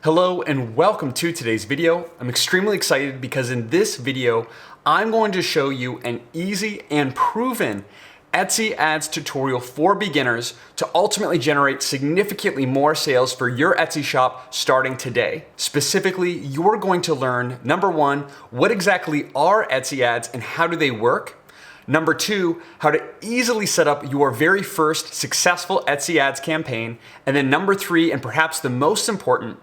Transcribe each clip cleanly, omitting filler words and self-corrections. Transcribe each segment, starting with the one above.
Hello and welcome to today's video. I'm extremely excited because in this video, I'm going to show you an easy and proven Etsy ads tutorial for beginners to ultimately generate significantly more sales for your Etsy shop starting today. Specifically, you're going to learn, number one, what exactly are Etsy ads and how do they work? Number two, how to easily set up your very first successful Etsy ads campaign. And then number three, and perhaps the most important,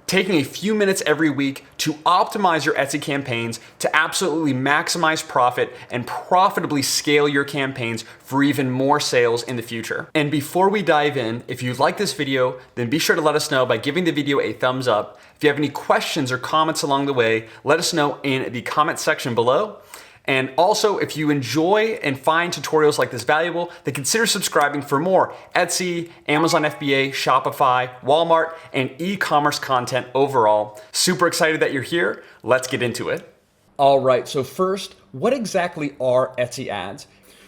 taking a few minutes every week to optimize your Etsy campaigns to absolutely maximize profit and profitably scale your campaigns for even more sales in the future. And before we dive in, if you like this video, then be sure to let us know by giving the video a thumbs up. If you have any questions or comments along the way, let us know in the comment section below. And also, if you enjoy and find tutorials like this valuable, then consider subscribing for more Etsy, Amazon FBA, Shopify, Walmart, and e-commerce content overall. Super excited that you're here. Let's get into it. All right, so first, what exactly are Etsy ads?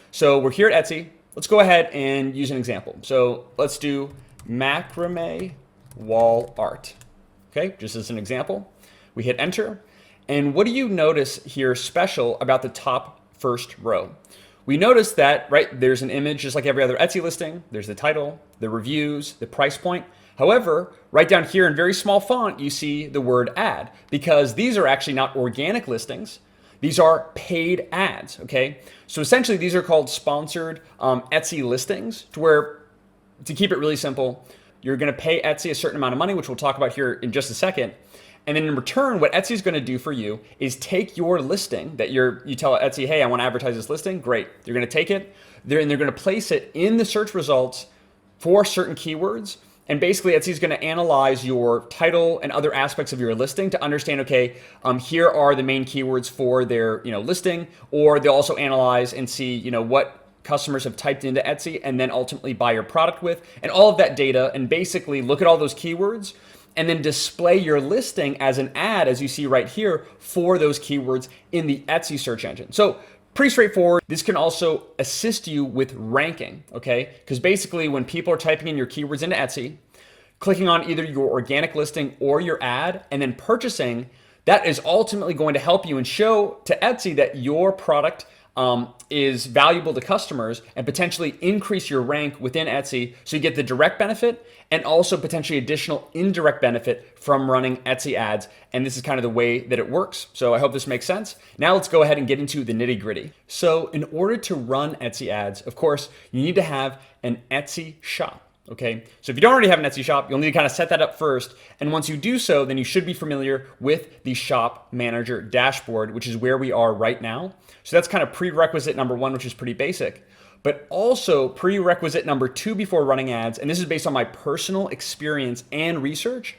So we're here at Etsy. Let's go ahead and use an example. So let's do macrame wall art. Okay, just as an example. We hit enter. And what do you notice here special about the top first row? We notice that, right, there's an image just like every other Etsy listing. There's the title, the reviews, the price point. However, right down here in very small font, you see the word ad because these are actually not organic listings. These are paid ads, okay? So essentially these are called sponsored Etsy listings to keep it really simple, you're gonna pay Etsy a certain amount of money, which we'll talk about here in just a second. And then in return, what Etsy is going to do for you is take your listing that you tell Etsy, hey, I want to advertise this listing. Great. They're going to take it and they're going to place it in the search results for certain keywords. And basically, Etsy is going to analyze your title and other aspects of your listing to understand, okay, here are the main keywords for their listing, or they'll also analyze and see what customers have typed into Etsy and then ultimately buy your product with, and all of that data, and basically look at all those keywords and then display your listing as an ad, as you see right here, for those keywords in the Etsy search engine. So pretty straightforward. This can also assist you with ranking, okay? Because basically when people are typing in your keywords into Etsy, clicking on either your organic listing or your ad, and then purchasing, that is ultimately going to help you and show to Etsy that your product is valuable to customers and potentially increase your rank within Etsy so you get the direct benefit and also potentially additional indirect benefit from running Etsy ads. And this is kind of the way that it works. So I hope this makes sense. Now let's go ahead and get into the nitty gritty. So in order to run Etsy ads, of course, you need to have an Etsy shop. Okay, so if you don't already have an Etsy shop, you'll need to kind of set that up first. And once you do so, then you should be familiar with the Shop Manager dashboard, which is where we are right now. So that's kind of prerequisite number one, which is pretty basic. But also prerequisite number two before running ads, and this is based on my personal experience and research,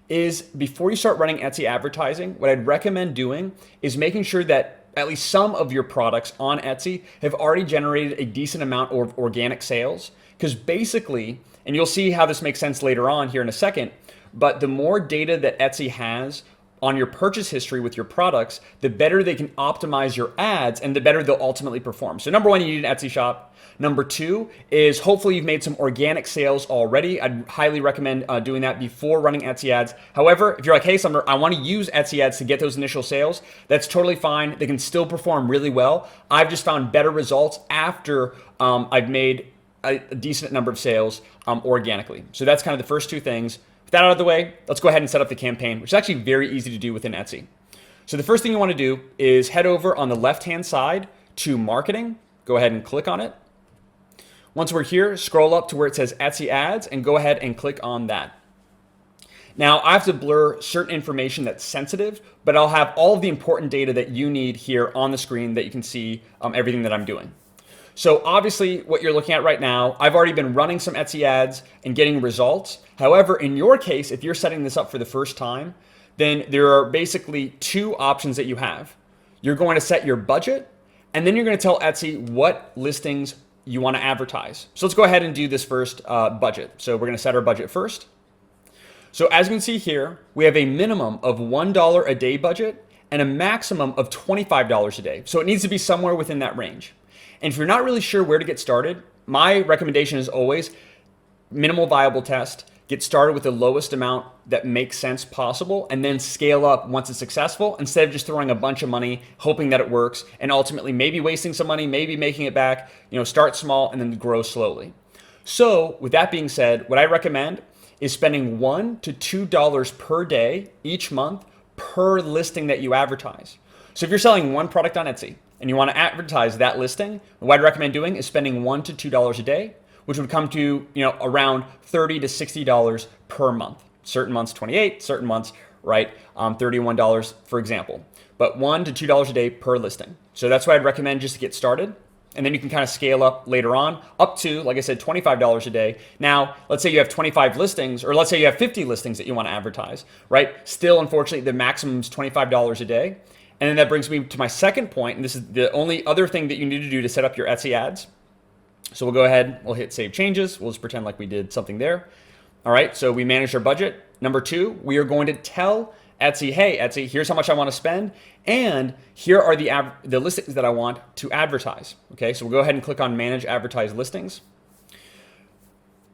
is before you start running Etsy advertising, what I'd recommend doing is making sure that at least some of your products on Etsy have already generated a decent amount of organic sales. Because basically, and you'll see how this makes sense later on here in a second, but the more data that Etsy has on your purchase history with your products, the better they can optimize your ads and the better they'll ultimately perform. So number one, you need an Etsy shop. Number two is hopefully you've made some organic sales already. I'd highly recommend doing that before running Etsy ads. However, if you're like, hey, Sumner, I want to use Etsy ads to get those initial sales, that's totally fine. They can still perform really well. I've just found better results after I've made a decent number of sales organically. So that's kind of the first two things. With that out of the way, let's go ahead and set up the campaign, which is actually very easy to do within Etsy. So the first thing you want to do is head over on the left-hand side to marketing. Go ahead and click on it. Once we're here, scroll up to where it says Etsy ads and go ahead and click on that. Now I have to blur certain information that's sensitive, but I'll have all of the important data that you need here on the screen that you can see everything that I'm doing. So obviously what you're looking at right now, I've already been running some Etsy ads and getting results. However, in your case, if you're setting this up for the first time, then there are basically two options that you have. You're going to set your budget, and then you're going to tell Etsy what listings you want to advertise. So let's go ahead and do this first budget. So we're going to set our budget first. So as you can see here, we have a minimum of $1 a day budget and a maximum of $25 a day. So it needs to be somewhere within that range. And if you're not really sure where to get started, my recommendation is always minimal viable test. get started with the lowest amount that makes sense possible, and then scale up once it's successful, instead of just throwing a bunch of money, hoping that it works, and ultimately maybe wasting some money, maybe making it back. Start small and then grow slowly. So with that being said, what I recommend is spending $1 to $2 per day each month per listing that you advertise. So if you're selling one product on Etsy and you want to advertise that listing, what I'd recommend doing is spending $1 to $2 a day, which would come to around $30 to $60 per month. Certain months 28, certain months, right, $31 for example. But $1 to $2 a day per listing. So that's what I'd recommend just to get started. And then you can kind of scale up later on up to, like I said, $25 a day. Now, let's say you have 25 listings, or let's say you have 50 listings that you want to advertise, right? Still, unfortunately, the maximum is $25 a day. And then that brings me to my second point, and this is the only other thing that you need to do to set up your Etsy ads. So we'll go ahead, we'll hit save changes. We'll just pretend like we did something there. All right, so we managed our budget. Number two, we are going to tell Etsy, hey, Etsy, here's how much I want to spend, and here are the listings that I want to advertise. Okay, so we'll go ahead and click on Manage Advertise Listings.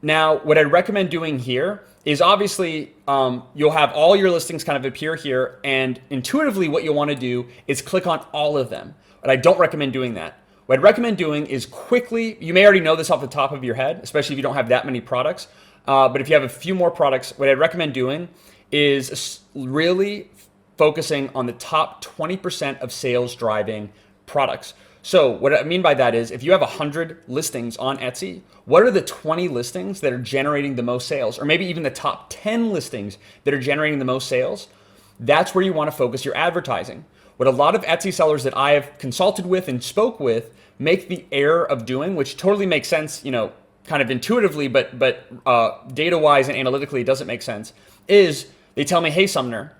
Now, what I'd recommend doing here is obviously you'll have all your listings kind of appear here, and intuitively what you'll want to do is click on all of them. But I don't recommend doing that. What I'd recommend doing is quickly, you may already know this off the top of your head, especially if you don't have that many products, but if you have a few more products, what I'd recommend doing is really focusing on the top 20% of sales driving products. So what I mean by that is if you have 100 listings on Etsy, what are the 20 listings that are generating the most sales? Or maybe even the top 10 listings that are generating the most sales? That's where you want to focus your advertising. What a lot of Etsy sellers that I have consulted with and spoke with make the error of doing, which totally makes sense, kind of intuitively, but data-wise and analytically it doesn't make sense, is they tell me, hey, Sumner,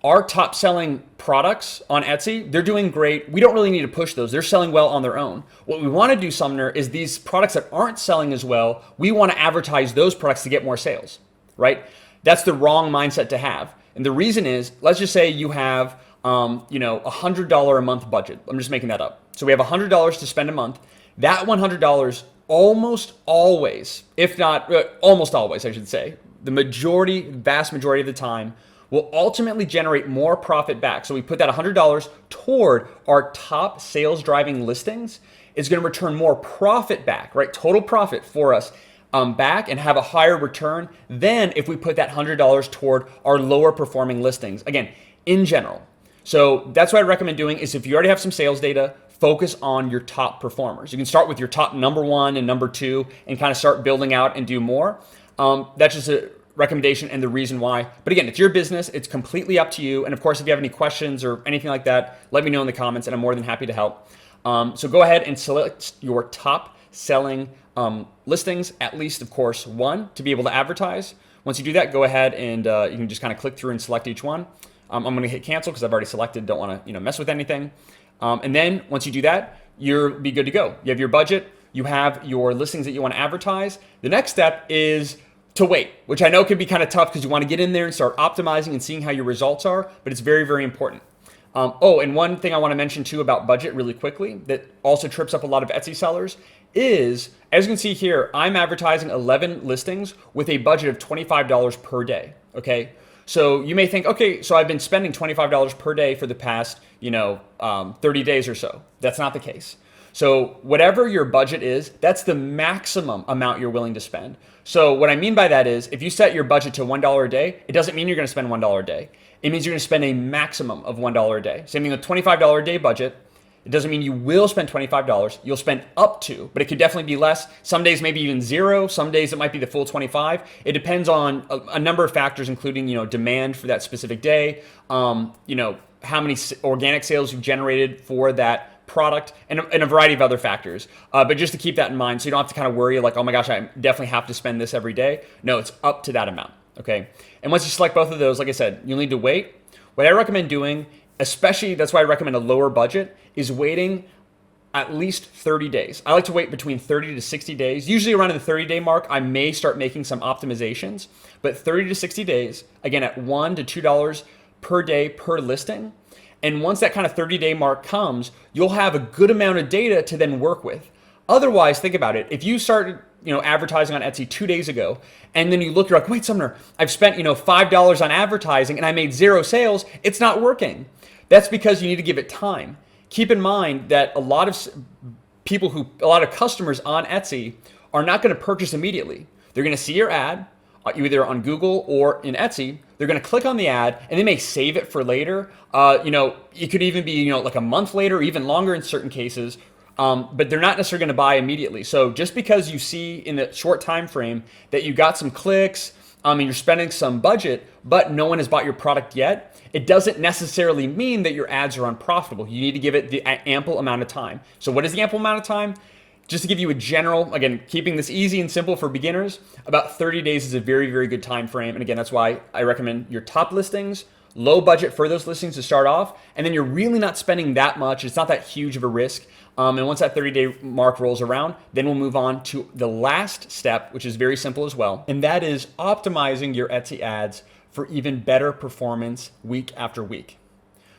our top selling products on Etsy, they're doing great. We don't really need to push those. They're selling well on their own. What we want to do, Sumner, is these products that aren't selling as well, we want to advertise those products to get more sales, right? That's the wrong mindset to have. And the reason is, let's just say you have $100 a month budget. I'm just making that up. So we have $100 to spend a month. That $100 almost always, if not almost always, I should say, the vast majority of the time, will ultimately generate more profit back. So we put that $100 toward our top sales driving listings. It's going to return more profit back, right? Total profit for us back, and have a higher return than if we put that $100 toward our lower performing listings. Again, in general. So that's what I recommend doing is if you already have some sales data, focus on your top performers. You can start with your top number one and number two and kind of start building out and do more. That's just a recommendation and the reason why. But again, it's your business. It's completely up to you. And of course, if you have any questions or anything like that, let me know in the comments and I'm more than happy to help. So go ahead and select your top selling listings, at least, of course, one to be able to advertise. Once you do that, go ahead and you can just kind of click through and select each one. I'm going to hit cancel because I've already selected, don't want to mess with anything. And then once you do that, you'll be good to go. You have your budget, you have your listings that you want to advertise. The next step is to wait, which I know can be kind of tough because you want to get in there and start optimizing and seeing how your results are, but it's very, very important. And one thing I want to mention too about budget really quickly that also trips up a lot of Etsy sellers is, as you can see here, I'm advertising 11 listings with a budget of $25 per day, okay? So you may think, okay, so I've been spending $25 per day for the past, 30 days or so. That's not the case. So whatever your budget is, that's the maximum amount you're willing to spend. So what I mean by that is if you set your budget to $1 a day, it doesn't mean you're going to spend $1 a day. It means you're going to spend a maximum of $1 a day. Same thing with $25 a day budget. It doesn't mean you will spend $25. You'll spend up to, but it could definitely be less. Some days maybe even zero. Some days it might be the full 25. It depends on a number of factors, including demand for that specific day. How many organic sales you've generated for that product, and a variety of other factors. But just to keep that in mind, so you don't have to kind of worry like, oh my gosh, I definitely have to spend this every day. No, it's up to that amount. Okay. And once you select both of those, like I said, you'll need to wait. What I recommend doing, especially that's why I recommend a lower budget, is waiting at least 30 days. I like to wait between 30 to 60 days. Usually around the 30-day mark, I may start making some optimizations, but 30 to 60 days, again, at $1 to $2 per day per listing. And once that kind of 30-day mark comes, you'll have a good amount of data to then work with. Otherwise, think about it. If you started advertising on Etsy 2 days ago, and then you look, you're like, wait, Sumner, I've spent $5 on advertising and I made 0 sales. It's not working. That's because you need to give it time. Keep in mind that a lot of customers on Etsy are not going to purchase immediately. They're going to see your ad, either on Google or in Etsy. They're going to click on the ad and they may save it for later. It could even be, like a month later, or even longer in certain cases. But they're not necessarily going to buy immediately. So just because you see in the short time frame that you got some clicks, and you're spending some budget, but no one has bought your product yet, it doesn't necessarily mean that your ads are unprofitable. You need to give it the ample amount of time. So what is the ample amount of time? Just to give you a general, again, keeping this easy and simple for beginners, about 30 days is a very, very good time frame. And again, that's why I recommend your top listings, low budget for those listings to start off, and then you're really not spending that much. It's not that huge of a risk. And once that 30-day mark rolls around, then we'll move on to the last step, which is very simple as well. And that is optimizing your Etsy ads for even better performance week after week.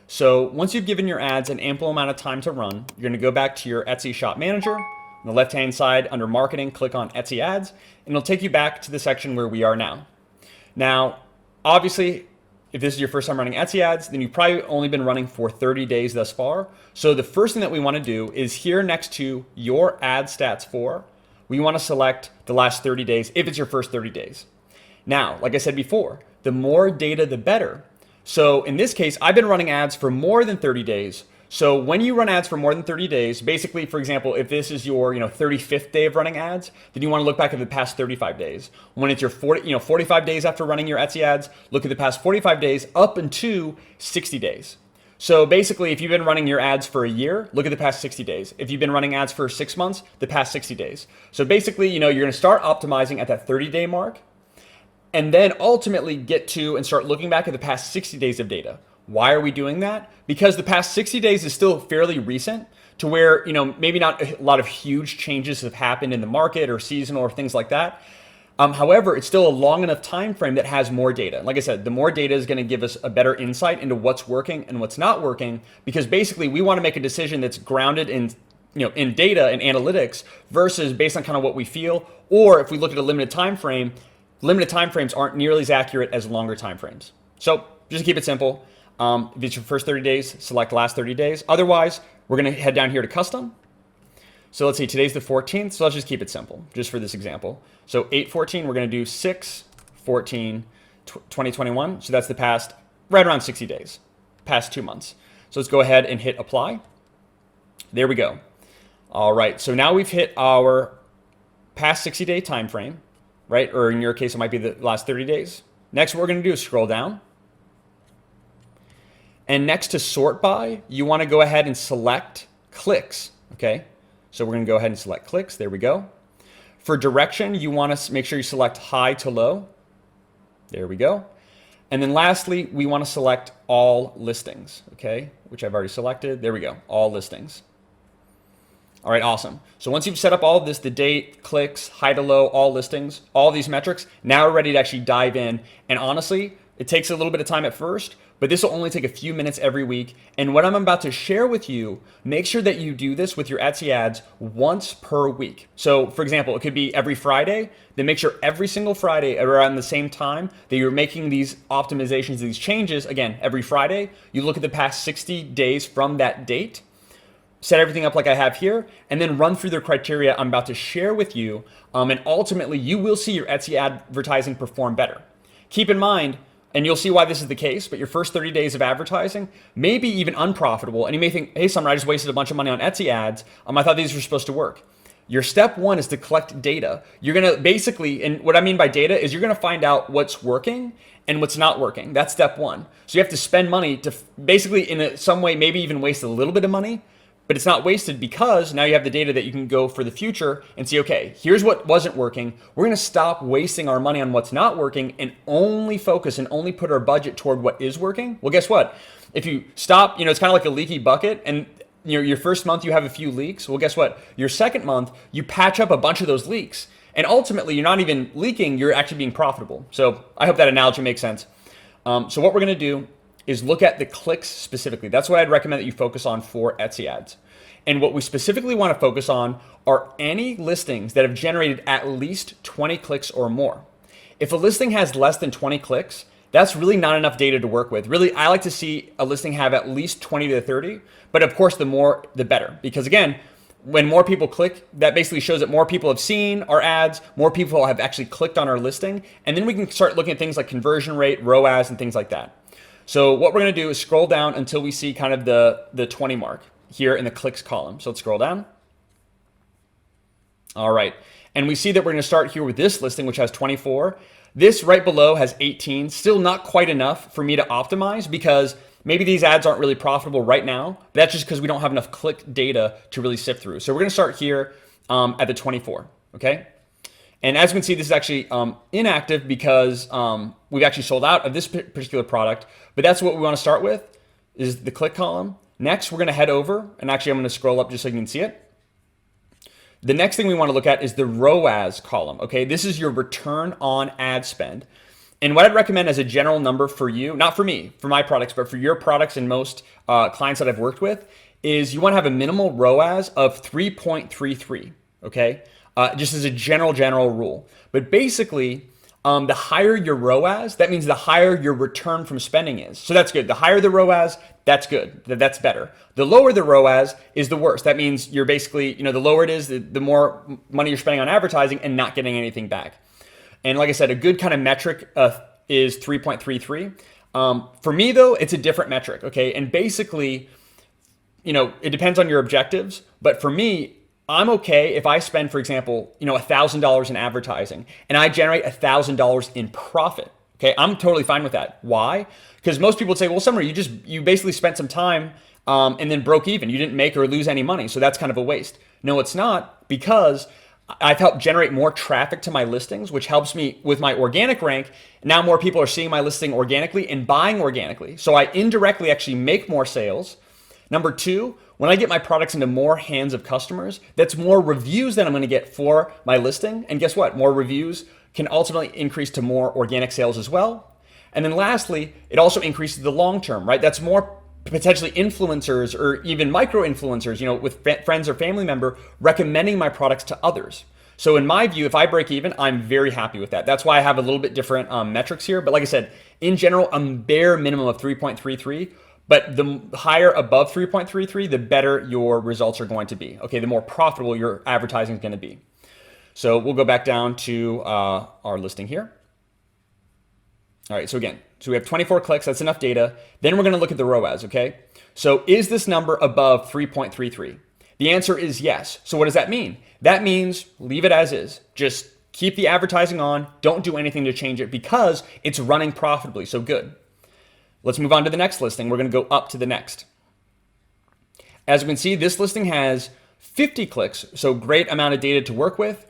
So once you've given your ads an ample amount of time to run, you're gonna go back to your Etsy Shop Manager. On the left-hand side under Marketing, click on Etsy Ads, and it'll take you back to the section where we are now. Now, obviously, if this is your first time running Etsy ads, then you've probably only been running for 30 days thus far. So the first thing that we want to do is here next to your ad stats for, we want to select the last 30 days if it's your first 30 days. Now, like I said before, the more data, the better. So in this case, I've been running ads for more than 30 days. So when you run ads for more than 30 days, basically, for example, if this is your 35th day of running ads, then you want to look back at the past 35 days. When it's your 45 days after running your Etsy ads, look at the past 45 days up into 60 days. So basically, if you've been running your ads for a year, look at the past 60 days. If you've been running ads for 6 months, the past 60 days. So basically, you're going to start optimizing at that 30-day mark, and then ultimately get to and start looking back at the past 60 days of data. Why are we doing that? Because the past 60 days is still fairly recent to where, maybe not a lot of huge changes have happened in the market or seasonal or things like that. However, it's still a long enough time frame that has more data. Like I said, the more data is going to give us a better insight into what's working and what's not working, because basically we want to make a decision that's grounded in data and analytics versus based on kind of what we feel. Or if we look at a limited time frame, limited time frames aren't nearly as accurate as longer time frames. So just to keep it simple, if it's your first 30 days, select last 30 days. Otherwise, we're going to head down here to custom. So let's see, today's the 14th. So let's just keep it simple, just for this example. So 8/14, we're going to do 6/14/2021. So that's the past, right around 60 days, past 2 months. So let's go ahead and hit apply. There we go. All right, so now we've hit our past 60-day time frame, right? Or in your case, it might be the last 30 days. Next, what we're going to do is scroll down. And next to sort by, you want to go ahead and select clicks, okay? So we're going to go ahead and select clicks. There we go. For direction, you want to make sure you select high to low. There we go. And then lastly, we want to select all listings, okay? Which I've already selected. There we go, all listings. All right, awesome. So once you've set up all of this, the date, clicks, high to low, all listings, all these metrics, now we're ready to actually dive in. And honestly, it takes a little bit of time at first, but this will only take a few minutes every week. And what I'm about to share with you, make sure that you do this with your Etsy ads once per week. So for example, it could be every Friday, then make sure every single Friday around the same time that you're making these optimizations, these changes. Again, every Friday, you look at the past 60 days from that date, set everything up like I have here, and then run through the criteria I'm about to share with you. And ultimately, you will see your Etsy advertising perform better. Keep in mind, and you'll see why this is the case, but your first 30 days of advertising may be even unprofitable. And you may think, hey, Summer, I just wasted a bunch of money on Etsy ads. I thought these were supposed to work. Your step one is to collect data. You're gonna basically, and what I mean by data is you're gonna find out what's working and what's not working. That's step one. So you have to spend money to basically in some way, maybe even waste a little bit of money, but it's not wasted because now you have the data that you can go for the future and see, okay, here's what wasn't working. We're gonna stop wasting our money on what's not working and only focus and only put our budget toward what is working. Well, guess what? If you stop, it's kind of like a leaky bucket, and your first month you have a few leaks. Well, guess what? Your second month, you patch up a bunch of those leaks. And ultimately, you're not even leaking, you're actually being profitable. So I hope that analogy makes sense. So what we're gonna do is look at the clicks specifically. That's what I'd recommend that you focus on for Etsy ads. And what we specifically want to focus on are any listings that have generated at least 20 clicks or more. If a listing has less than 20 clicks, that's really not enough data to work with. Really, I like to see a listing have at least 20 to 30, but of course, the more, the better. Because again, when more people click, that basically shows that more people have seen our ads, more people have actually clicked on our listing, and then we can start looking at things like conversion rate, ROAS, and things like that. So what we're gonna do is scroll down until we see kind of the 20 mark here in the clicks column. So let's scroll down. All right, and we see that we're gonna start here with this listing, which has 24. This right below has 18, still not quite enough for me to optimize because maybe these ads aren't really profitable right now. But that's just because we don't have enough click data to really sift through. So we're gonna start here at the 24, okay? And as you can see, this is actually inactive because we've actually sold out of this particular product, but that's what we wanna start with is the click column. Next, we're gonna head over, and actually I'm gonna scroll up just so you can see it. The next thing we want to look at is the ROAS column, okay? This is your return on ad spend. And what I'd recommend as a general number for you, not for me, for my products, but for your products and most clients that I've worked with, is you want to have a minimal ROAS of 3.33, okay? Just as a general rule. But basically, the higher your ROAS, that means the higher your return from spending is. So that's good. The higher the ROAS, that's good. That's better. The lower the ROAS is the worst. That means you're basically, the lower it is, the more money you're spending on advertising and not getting anything back. And like I said, a good kind of metric is 3.33. For me though, it's a different metric, okay? And basically, it depends on your objectives, but for me, I'm okay if I spend, for example, $1,000 in advertising and I generate $1,000 in profit. Okay, I'm totally fine with that. Why? Because most people would say, well, Sumner, you basically spent some time and then broke even. You didn't make or lose any money, so that's kind of a waste. No, it's not, because I've helped generate more traffic to my listings, which helps me with my organic rank. Now more people are seeing my listing organically and buying organically. So I indirectly actually make more sales. Number two, when I get my products into more hands of customers, that's more reviews that I'm gonna get for my listing. And guess what? More reviews can ultimately increase to more organic sales as well. And then lastly, it also increases the long term, right? That's more potentially influencers or even micro influencers, with friends or family member recommending my products to others. So in my view, if I break even, I'm very happy with that. That's why I have a little bit different metrics here. But like I said, in general, I'm bare minimum of 3.33. But the higher above 3.33, the better your results are going to be. Okay, the more profitable your advertising is going to be. So we'll go back down to our listing here. All right, so again, we have 24 clicks, that's enough data. Then we're gonna look at the ROAS, okay? So is this number above 3.33? The answer is yes. So what does that mean? That means leave it as is. Just keep the advertising on, don't do anything to change it because it's running profitably, so good. Let's move on to the next listing. We're gonna go up to the next. As you can see, this listing has 50 clicks, so great amount of data to work with.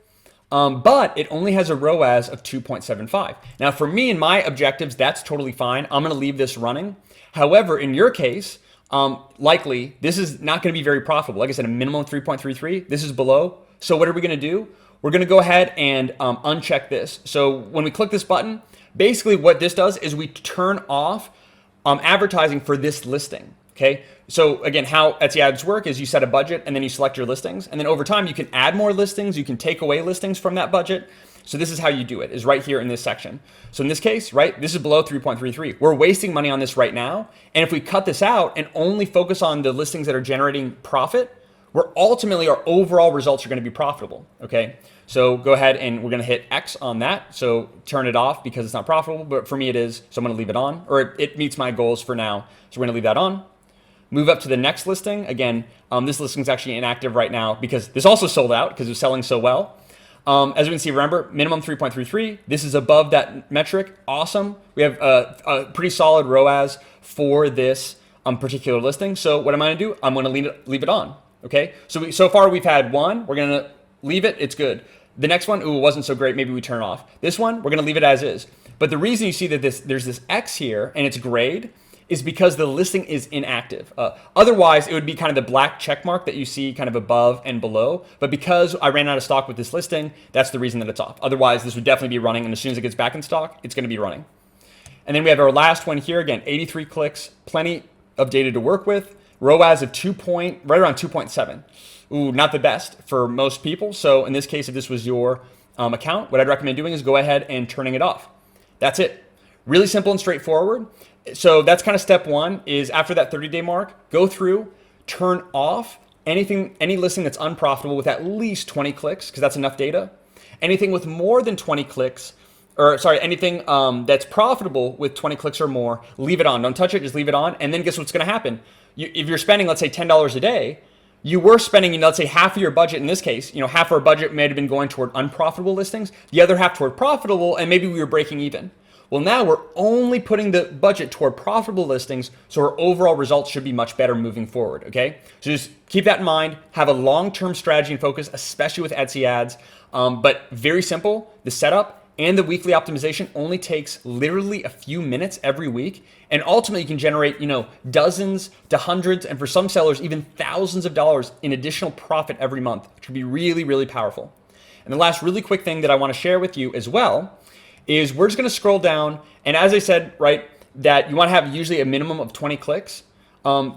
But it only has a ROAS of 2.75. Now for me and my objectives, that's totally fine. I'm gonna leave this running. However, in your case, likely this is not gonna be very profitable. Like I said, a minimum of 3.33, this is below. So what are we gonna do? We're gonna go ahead and uncheck this. So when we click this button, basically what this does is we turn off advertising for this listing. Okay, so again, how Etsy ads work is you set a budget and then you select your listings, and then over time you can add more listings, you can take away listings from that budget. So this is how you do it, is right here in this section. So in this case, right, this is below 3.33. We're wasting money on this right now, and if we cut this out and only focus on the listings that are generating profit, we're ultimately, our overall results are gonna be profitable, okay? So go ahead and we're gonna hit X on that. So turn it off because it's not profitable, but for me it is, so I'm gonna leave it on, or it meets my goals for now. So we're gonna leave that on. Move up to the next listing. Again, this listing is actually inactive right now because this also sold out because it was selling so well. As we can see, remember, minimum 3.33. This is above that metric. Awesome. We have a pretty solid ROAS for this particular listing. So what am I gonna do? I'm gonna leave it on, okay? So far we've had one, we're gonna leave it, it's good. The next one, ooh, it wasn't so great, maybe we turn off. This one, we're gonna leave it as is. But the reason you see that there's this X here and it's grayed is because the listing is inactive. Otherwise, it would be kind of the black check mark that you see kind of above and below. But because I ran out of stock with this listing, that's the reason that it's off. Otherwise, this would definitely be running, and as soon as it gets back in stock, it's gonna be running. And then we have our last one here, again, 83 clicks, plenty of data to work with. ROAS of right around 2.7. Ooh, not the best for most people. So in this case, if this was your account, what I'd recommend doing is go ahead and turning it off. That's it. Really simple and straightforward. So that's kind of step one, is after that 30-day mark, go through, turn off any listing that's unprofitable with at least 20 clicks, because that's enough data. Anything with more than 20 clicks, anything that's profitable with 20 clicks or more, leave it on. Don't touch it, just leave it on. And then guess what's going to happen? If you're spending, let's say, $10 a day, you were spending, let's say, half of your budget in this case, half our budget may have been going toward unprofitable listings, the other half toward profitable, and maybe we were breaking even. Well, now we're only putting the budget toward profitable listings, so our overall results should be much better moving forward, okay? So just keep that in mind, have a long-term strategy and focus, especially with Etsy ads, but very simple. The setup and the weekly optimization only takes literally a few minutes every week, and ultimately you can generate, dozens to hundreds, and for some sellers, even thousands of dollars in additional profit every month, which would be really, really powerful. And the last really quick thing that I want to share with you as well is we're just going to scroll down, and as I said, right, that you want to have usually a minimum of 20 clicks.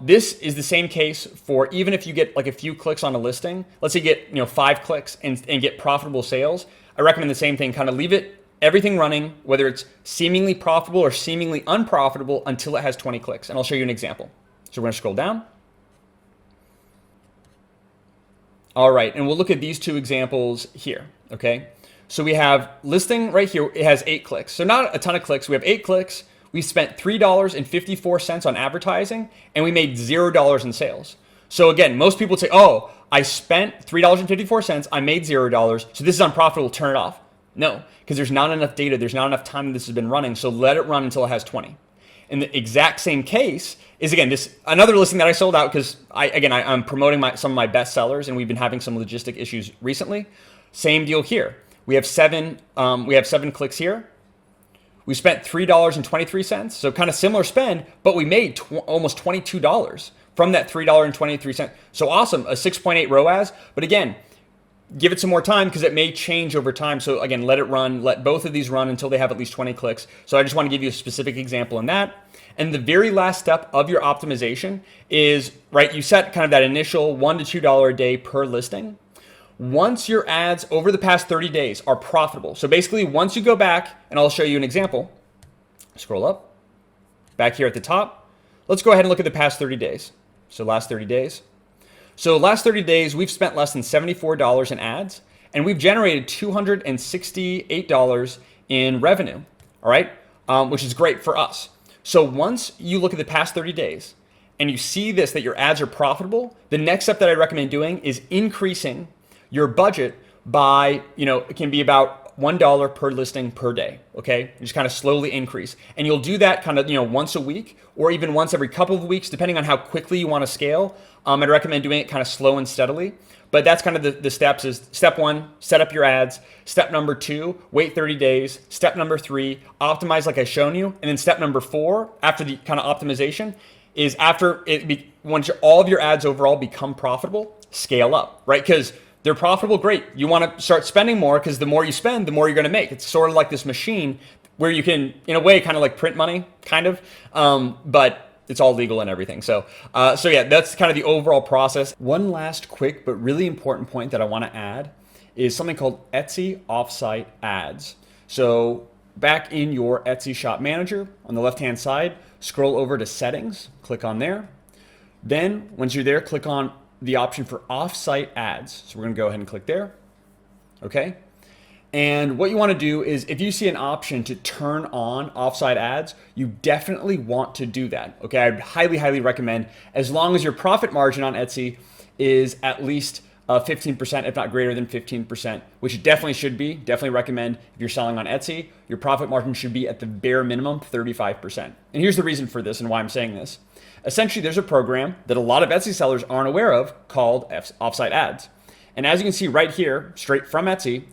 This is the same case for even if you get like a few clicks on a listing. Let's say you get 5 clicks and get profitable sales. I recommend the same thing. Kind of leave everything running, whether it's seemingly profitable or seemingly unprofitable, until it has 20 clicks. And I'll show you an example. So we're going to scroll down. All right, and we'll look at these two examples here. Okay, so we have listing right here. It has 8 clicks, so not a ton of clicks. We have 8 clicks. We spent $3.54 on advertising, and we made $0 in sales. So again, most people would say, oh, I spent $3.54, I made $0, so this is unprofitable, turn it off. No, because there's not enough data, there's not enough time that this has been running, so let it run until it has 20. In the exact same case is, again, this another listing that I sold out because I'm promoting some of my best sellers, and we've been having some logistic issues recently. Same deal here. We have 7 clicks here. We spent $3.23, so kind of similar spend, but we made almost $22 from that $3.23. So awesome, a 6.8 ROAS. But again, give it some more time because it may change over time. So again, let it run, let both of these run until they have at least 20 clicks. So I just want to give you a specific example in that. And the very last step of your optimization is, right, you set kind of that initial $1 to $2 a day per listing. Once your ads over the past 30 days are profitable, so basically once you go back, and I'll show you an example, scroll up, back here at the top, let's go ahead and look at the past 30 days. So last 30 days. So last 30 days, we've spent less than $74 in ads, and we've generated $268 in revenue, all right, which is great for us. So once you look at the past 30 days, and you see this, that your ads are profitable, the next step that I recommend doing is increasing your budget by, it can be about $1 per listing per day, okay? You just kind of slowly increase. And you'll do that kind of, once a week or even once every couple of weeks, depending on how quickly you want to scale. I'd recommend doing it kind of slow and steadily. But that's kind of the steps is step 1, set up your ads. Step number 2, wait 30 days. Step number 3, optimize like I've shown you. And then step number 4, after the kind of optimization, is once all of your ads overall become profitable, scale up, right? Because they're profitable, great. You want to start spending more because the more you spend, the more you're going to make. It's sort of like this machine where you can, in a way, kind of like print money, kind of, but it's all legal and everything. So yeah, that's kind of the overall process. One last quick but really important point that I want to add is something called Etsy Offsite Ads. So back in your Etsy Shop Manager on the left-hand side, scroll over to Settings, click on there. Then once you're there, click on the option for Offsite Ads. So we're going to go ahead and click there. Okay. And what you want to do is if you see an option to turn on offsite ads, you definitely want to do that. Okay. I'd highly, highly recommend, as long as your profit margin on Etsy is at least 15%, if not greater than 15%, which it definitely should be. Definitely recommend if you're selling on Etsy, your profit margin should be at the bare minimum 35%. And here's the reason for this and why I'm saying this. Essentially, there's a program that a lot of Etsy sellers aren't aware of called Offsite Ads. And as you can see right here, straight from Etsy,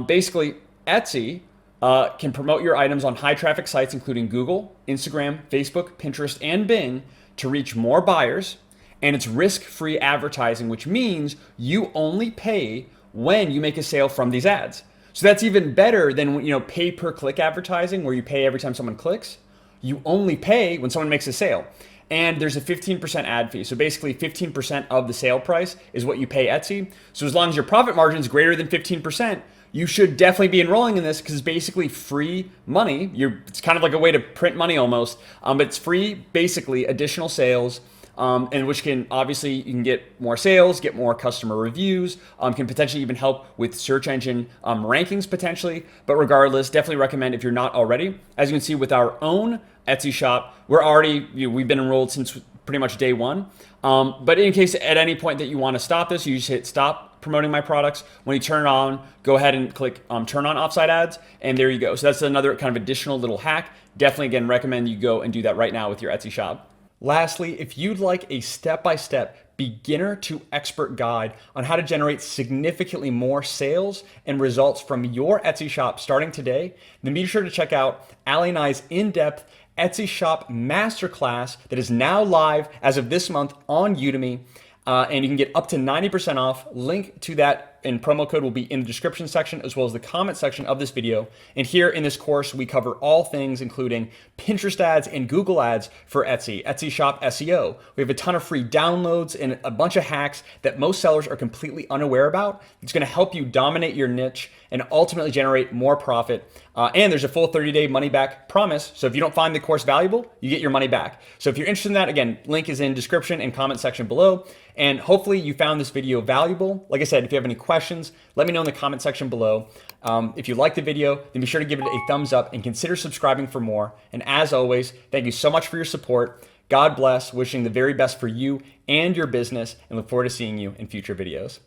basically Etsy can promote your items on high traffic sites, including Google, Instagram, Facebook, Pinterest, and Bing to reach more buyers. And it's risk-free advertising, which means you only pay when you make a sale from these ads. So that's even better than pay-per-click advertising, where you pay every time someone clicks. You only pay when someone makes a sale. and there's a 15% ad fee. So basically 15% of the sale price is what you pay Etsy. So as long as your profit margin is greater than 15%, you should definitely be enrolling in this because it's basically free money. It's kind of like a way to print money almost, but it's free, basically additional sales, and which can obviously you can get more sales, get more customer reviews, can potentially even help with search engine rankings potentially. But regardless, definitely recommend if you're not already. As you can see with our own Etsy shop, we've been enrolled since pretty much day one. But in case at any point that you want to stop this, you just hit stop promoting my products. When you turn it on, go ahead and click turn on offsite ads, and there you go. So that's another kind of additional little hack. Definitely, again, recommend you go and do that right now with your Etsy shop. Lastly, if you'd like a step-by-step beginner to expert guide on how to generate significantly more sales and results from your Etsy shop starting today, then be sure to check out Ali and I's in-depth Etsy shop masterclass that is now live as of this month on Udemy. And you can get up to 90% off. Link to that and promo code will be in the description section as well as the comment section of this video. And here in this course, we cover all things including Pinterest ads and Google ads for Etsy, Etsy shop SEO. We have a ton of free downloads and a bunch of hacks that most sellers are completely unaware about. It's going to help you dominate your niche and ultimately generate more profit. And there's a full 30-day money back promise. So if you don't find the course valuable, you get your money back. So if you're interested in that, again, link is in description and comment section below. And hopefully you found this video valuable. Like I said, if you have any questions, let me know in the comment section below. If you liked the video, then be sure to give it a thumbs up and consider subscribing for more. And as always, thank you so much for your support. God bless, wishing the very best for you and your business, and look forward to seeing you in future videos.